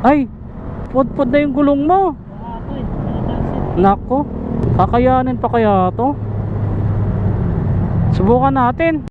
Ay, pudpud na yung gulong mo. Nako, kakayanin pa kaya to? Subukan natin.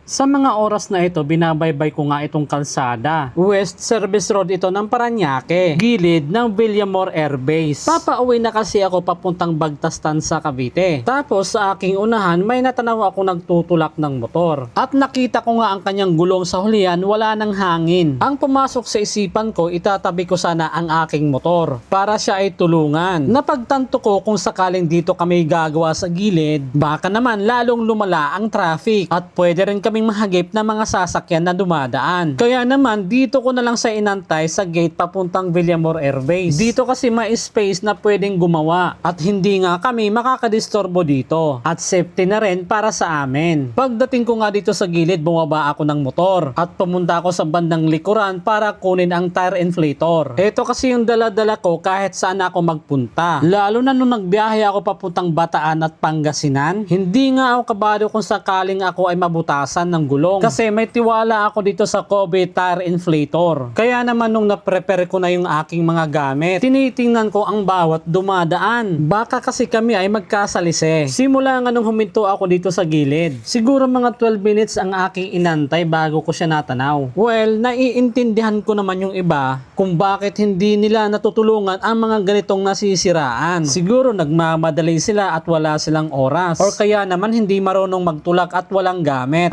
Sa mga oras na ito, binabaybay ko nga itong kalsada. West Service Road ito ng Parañaque, gilid ng Villamor Air Base. Papauwi na kasi ako papuntang Bagtastan sa Cavite. Tapos sa aking unahan, may natanaw ako nagtutulak ng motor. At nakita ko nga ang kanyang gulong sa hulihan, wala ng hangin. Ang pumasok sa isipan ko, itatabi ko sana ang aking motor para siya ay tulungan. Napagtanto ko kung sakaling dito kami gagawa sa gilid, baka naman lalong lumala ang traffic at pwede rin kaming mahagip na mga sasakyan na dumadaan. Kaya naman dito ko na lang sa inantay sa gate papuntang Villamor Air Base. Dito kasi may space na pwedeng gumawa at hindi nga kami makakadisturbo dito at safety na rin para sa amin. Pagdating ko nga dito sa gilid, bumaba ako ng motor at pumunta ako sa bandang likuran para kunin ang tire inflator. Ito kasi yung dala-dala ko kahit saan ako magpunta. Lalo na nung nagbiyahe ako papuntang Bataan at Pangasinan, hindi nga ako kabado kung sakaling ako ay mabutasan ng gulong. Kasi may tiwala ako dito sa Kobe tire inflator. Kaya naman nung na-prepare ko na yung aking mga gamit, tinitingnan ko ang bawat dumadaan. Baka kasi kami ay magkasalise. Simula nga nung huminto ako dito sa gilid, siguro mga 12 minutes ang aking inantay bago ko siya natanaw. Well, naiintindihan ko naman yung iba kung bakit hindi nila natutulungan ang mga ganitong nasisiraan. Siguro nagmamadali sila at wala silang oras. Or kaya naman hindi marunong magtulak at walang gamit.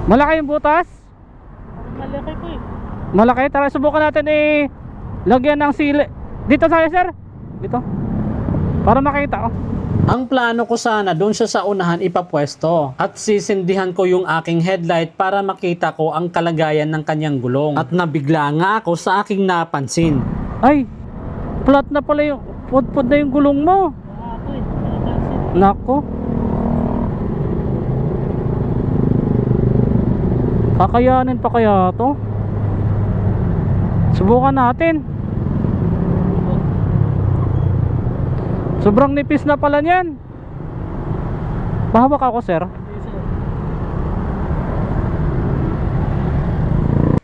Malaki yung butas? Malaki po eh. Malaki? Tara, subukan natin lagyan ng sili. Dito tayo, sir. Dito. Para makita. Ang plano ko sana doon siya sa unahan ipapwesto at sisindihan ko yung aking headlight para makita ko ang kalagayan ng kanyang gulong. At nabigla nga ako sa aking napansin. Ay, flat na pala yung pudpud na yung gulong mo. Ako eh. Nako. Kakayanin pa kaya to? Subukan natin. Sobrang nipis na pala niyan. Bahawak ako, sir.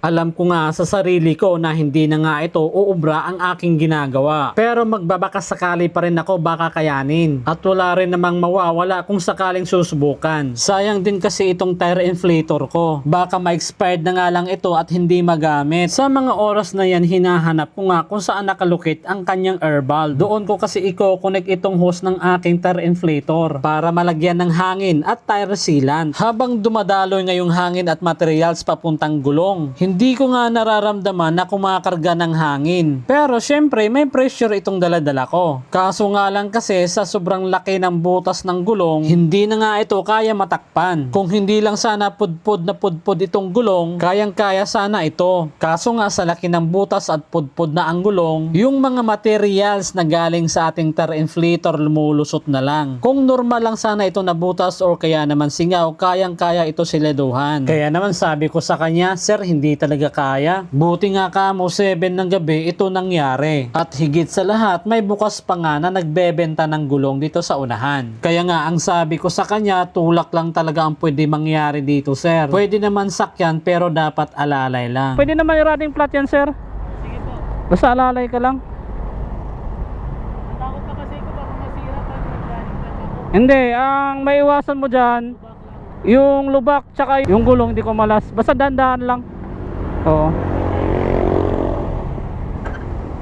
Alam ko nga sa sarili ko na hindi na nga ito uubra ang aking ginagawa. Pero magbabakas sakali pa rin ako baka kayanin. At wala rin namang mawawala kung sakaling susubukan. Sayang din kasi itong tire inflator ko. Baka ma-expired na nga lang ito at hindi magamit. Sa mga oras na yan, hinahanap ko nga kung saan nakalukit ang kanyang air valve. Doon ko kasi i-connect itong hose ng aking tire inflator para malagyan ng hangin at tire sealant. Habang dumadaloy ngayong hangin at materials papuntang gulong, hindi ko nga nararamdaman na kumakarga ng hangin. Pero syempre may pressure itong daladala ko. Kaso nga lang kasi sa sobrang laki ng butas ng gulong, hindi na nga ito kaya matakpan. Kung hindi lang sana pudpud na pudpud itong gulong, kayang-kaya sana ito. Kaso nga sa laki ng butas at pudpud na ang gulong, yung mga materials na galing sa ating tire inflator lumulusot na lang. Kung normal lang sana ito na butas or kaya naman singaw, kayang-kaya ito sileduhan. Kaya naman sabi ko sa kanya, sir, hindi talaga kaya. Buti nga kamo 7 ng gabi ito nangyari. At higit sa lahat, may bukas pa nga na nagbebenta ng gulong dito sa unahan. Kaya nga ang sabi ko sa kanya, tulak lang talaga ang pwede mangyari dito, sir. Pwede naman sakyan pero dapat alalay lang. Pwede naman i-running flat yan, sir. Sige po. Basta alalay ka lang. Takot na kasi ko baka masira pag nag-running lang ako. Hindi, ang maiwasan mo dyan, yung lubak tsaka yung gulong hindi ko malas. Basta dahan-dahan lang. Oo.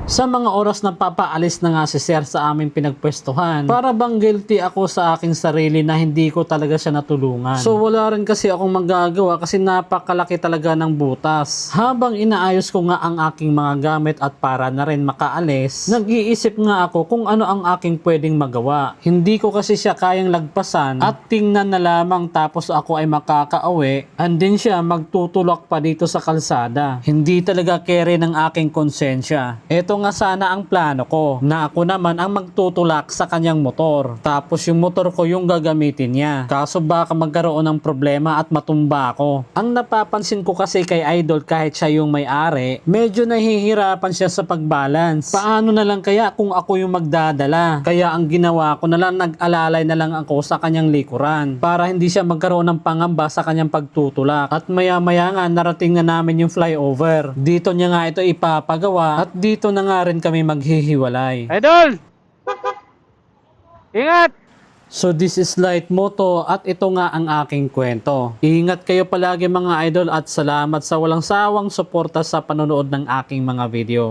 Sa mga oras na papaalis na nga si sir sa aming pinagpwestuhan, para bang guilty ako sa aking sarili na hindi ko talaga siya natulungan. So wala rin kasi akong magagawa kasi napakalaki talaga ng butas. Habang inaayos ko nga ang aking mga gamit at para na rin makaalis, nag-iisip nga ako kung ano ang aking pwedeng magawa. Hindi ko kasi siya kayang lagpasan at tingnan na lamang tapos ako ay makakauwi, andin siya magtutulak pa dito sa kalsada. Hindi talaga kere ng aking konsensya. Eto Ganito nga sana ang plano ko, na ako naman ang magtutulak sa kanyang motor. Tapos yung motor ko yung gagamitin niya. Kaso baka magkaroon ng problema at matumba ako. Ang napapansin ko kasi kay Idol, kahit siya yung may-ari, medyo nahihirapan siya sa pagbalance. Paano na lang kaya kung ako yung magdadala? Kaya ang ginawa ko na lang, nag-alalay na lang ako sa kanyang likuran para hindi siya magkaroon ng pangamba sa kanyang pagtutulak. At maya-maya nga narating na namin yung flyover. Dito niya nga ito ipapagawa at dito na nga rin kami maghihiwalay. Idol! Ingat! So this is Light Moto at ito nga ang aking kwento. Ingat kayo palagi mga idol at salamat sa walang sawang suporta sa panonood ng aking mga video.